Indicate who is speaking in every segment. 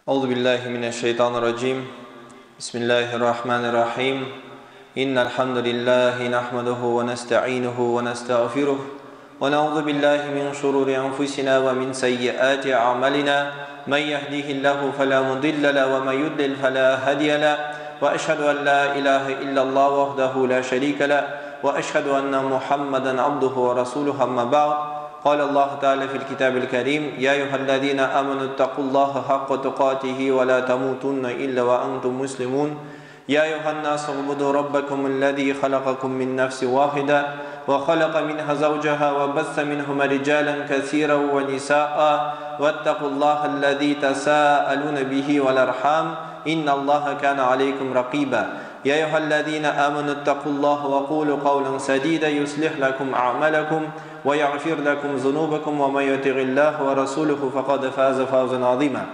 Speaker 1: Euzubillahimineşşeytanirracim. Bismillahirrahmanirrahim. İnnel hamdelellahi nahmeduhu ve nestainuhu ve nestağfiruh ve na'udzu billahi min şururi enfusina ve min seyyiati a'malina. Men yehdihillahu fela mudille lehu ve men yudlil fela hadiye lehu. Ve eşhedü en la ilahe illallah vahdehu la şerike lehu ve eşhedü enne Muhammeden abduhu ve resuluhu amma ba'd. قال الله تعالى في الكتاب الكريم يا أيها الذين آمنوا اتقوا الله حق تقاته ولا تموتن إلا وأنتم مسلمون يا أيها الناس اعبدوا ربكم الذي خلقكم من نفس واحدة وخلق منها زوجها وبث منهما رجالا كثيرا ونساء واتقوا الله الذي تساءلون به والأرحام إن الله كان عليكم رقيبا يا أيها الذين آمنوا اتقوا الله وقولوا قولا سديدا يصلح لكم أعمالكم ويغفر لكم ذنوبكم ومن يطع الله ورسوله فقد فاز فوزا عظيما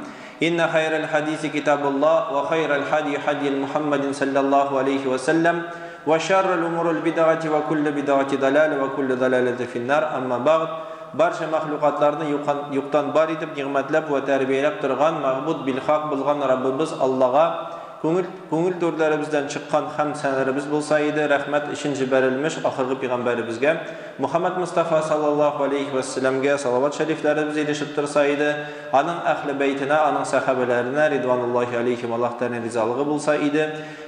Speaker 1: إن خير الحديث كتاب الله وخير الهدي هدي محمد صلى الله عليه وسلم وشر الأمور البدعة وكل بدعة ضلالة وكل ضلالة في النار أما بعد barcha mahluqatlarni yo'qdan bor etib ni'matlab va tarbiyalab turgan ma'bud bil haq bo'lgan Rabbimiz Allohga ko'ngil to'rlarimizdan chiqqan hamd sanlarimiz bo'lsa edi. Rahmat ishinchi berilmiş oxirgi payg'ambarimizga Muhammad Mustafa sallallohu alayhi vasallamga salovat shariflarimiz ilishib tursa edi. Onun ahli baytina, onun sahabalarına ridvanullohi alayhim Alloh taolaning rizoligi bo'lsa edi.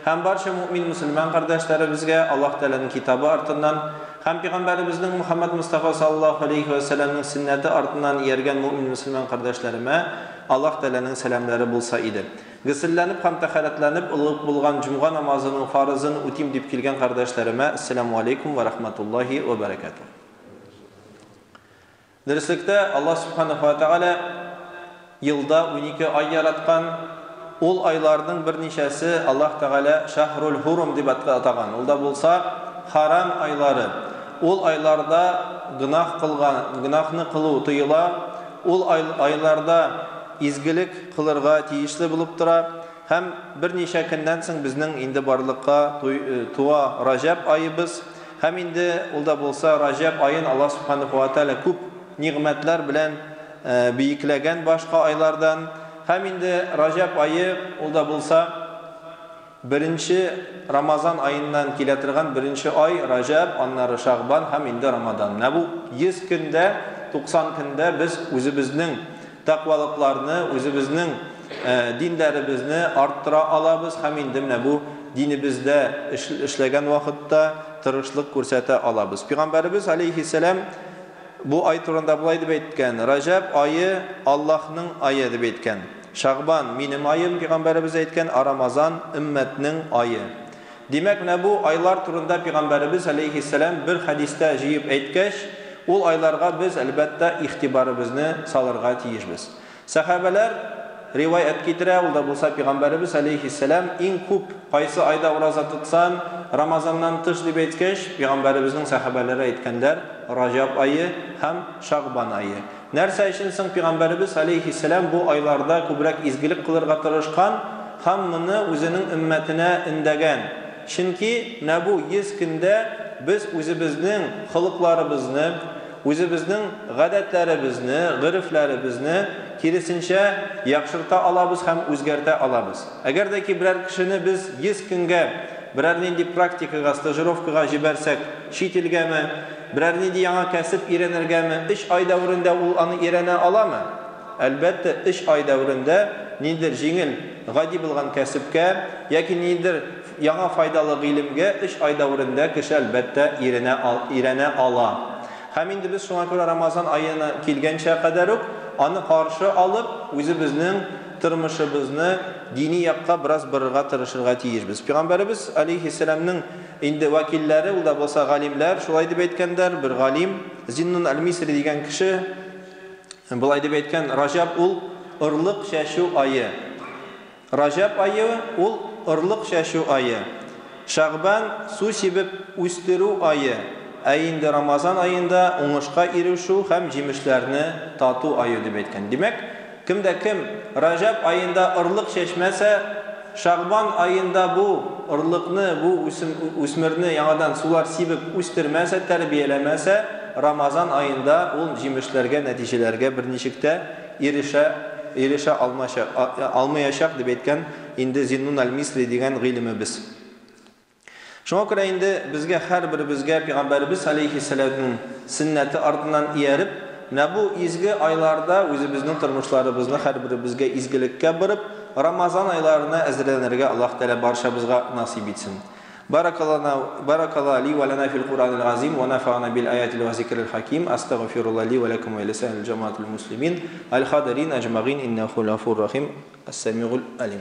Speaker 1: Ham barcha mu'min musulmon qardoshlarimizga Alloh taolaning kitobi ortidan ham payg'ambarimizning Muhammad Mustafa sallallohu alayhi vasallamning sunnati ortidan yergan mu'min musulmon qardoshlarima Alloh taolaning salamlari bo'lsa edi. G'usüllanib ham tahoratlanib ulug' bo'lgan jum'a namozining farzini o'tim deb kelgan qardoshlarima assalomu alaykum va rahmatullohi va barakatuh. Darslikda Alloh subhanahu va taolo yilda 12 oy yaratgan, ol oylarning bir nechasi Alloh taolo shahrul hurum deb atagan. Unda bo'lsa haram oylari. Ol oylarda gunohni qilib tiyila, ol oylarda izgilik qilirga tiyishli bo'lib tura. Ham bir necha kundan so'ng bizning endi borliqqa tuva Rajab oyimiz. Ham endi unda bo'lsa Rajab oyin Alloh subhanahu va taolo ko'p ne'matlar bilan biyiklagan boshqa oylardan. Ham endi Rajab oyi unda bo'lsa birinchi Ramazon oyidan keltirgan birinchi oy Rajab, onları Şagban, ham endi Ramazon. Bu 100 kunda, 90 kunda biz o'zimizning taqvaliqlarni, o'zimizning dinlarimizni orttira olamiz. Ham endi bu dinimizda ishlagan vaqtda tirishlik ko'rsata olamiz. Payg'ambarimiz alayhissalom bu oy turida bo'lay deb aytgan. Rajab oyi Allohning oyi deb aytgan. Şagban mening oyim payg'ambarimiz aytgan, Ramazon ummatning oyi. Demak, bu oylar turida payg'ambarimiz alayhissalom bir hadisda jiyib aytgach, ol oylarga biz albatta ixtiborimizni solarga tiyishmiz. Sahabalar rivoyat keltiradi, unda bo'lsa payg'ambarimiz alayhissalom eng ko'p qaysi oyda roza tutsan, Ramazondan tish deb aytgach, payg'ambarimizning sahabalari aytganlar, Rajab oyi ham Şagban oyi. Narsa uchun so'ng payg'ambarimiz alayhissalom bu oylarda ko'proq izgilik qilirga tirishgan, hammani o'zining ummatine indagan. Chunki bu 100 kunda biz o'zimizning xulqlarimizni, o'zimizning g'odatlarimizni, g'irflarimizni kirisincha yaxshirta olamiz, ham o'zgarta olamiz. Agardaki biror kishini biz 100 kunga biror nindi praktikaga, stajirovkaga jibarsak, chet elgami, biror nindi yangi kasb o'rganirgami, ish oy davrida u uni o'rgana oladimi? Albatta ish oy davrida nidir yengil g'oyi bo'lgan kasbga yoki nidir yangi foydali ilmga ish oy davrida kishi albatta o'rgana oladi. Ham endi biz shunga ko'ra Ramazon oyini kelgancha qadar uni qarshi olib, o'zimizning turmushimizni diniy yoqqa biroz birga tirishirga tiyishmiz. Payg'ambarimiz alayhissalomning endi vakillari, unda bo'lsa g'alimlar shulay deb aytganlar. Bir g'alim Zinnun al-Misri degan kishi bulay deb aytgan, Rajab ul irliq shashu oyi. Rajab oyi ul irliq shashu oyi. Şagban suv sebib o'stiru oyi. Endi Ramazon oyida o'ngishga erishuv ham jemishlarni tatu oyi deb aytgan. Demak, kimda kim Rajab oyida irliq shashmasa, Şagban oyida bu irliqni, bu o'smirni yangidan suvlar sebib o'stirmasa, tarbiyalamasa, Ramazon oyida ul jemishlarga, natijalarga bir nechikda erisha eрешә алмаячак дип әйткән инде Зиннун аль-Мисри дигән гыйлемебез. Шуңа күрә инде безгә һәрберебезгә Пәйгамбәрбез алейхиссалатның сөннәте артыннан ияреп, менә бу изге айларда үзебезнең тормышларыбызны һәрберебезгә изгелеккә борып, Рамазан айларына әзерләнергә Аллаһ Тәала барчабызга насип итсен. Баракаллаху ли ва лана фил Куранил азим ва нафa'ana bil ayatil wa zikril hakim. Astaghfirullah li wa lakum wa lisa'il jama'atil muslimin al-hadirin ajma'in innahu ghafurur rahim as-sami'ul alim.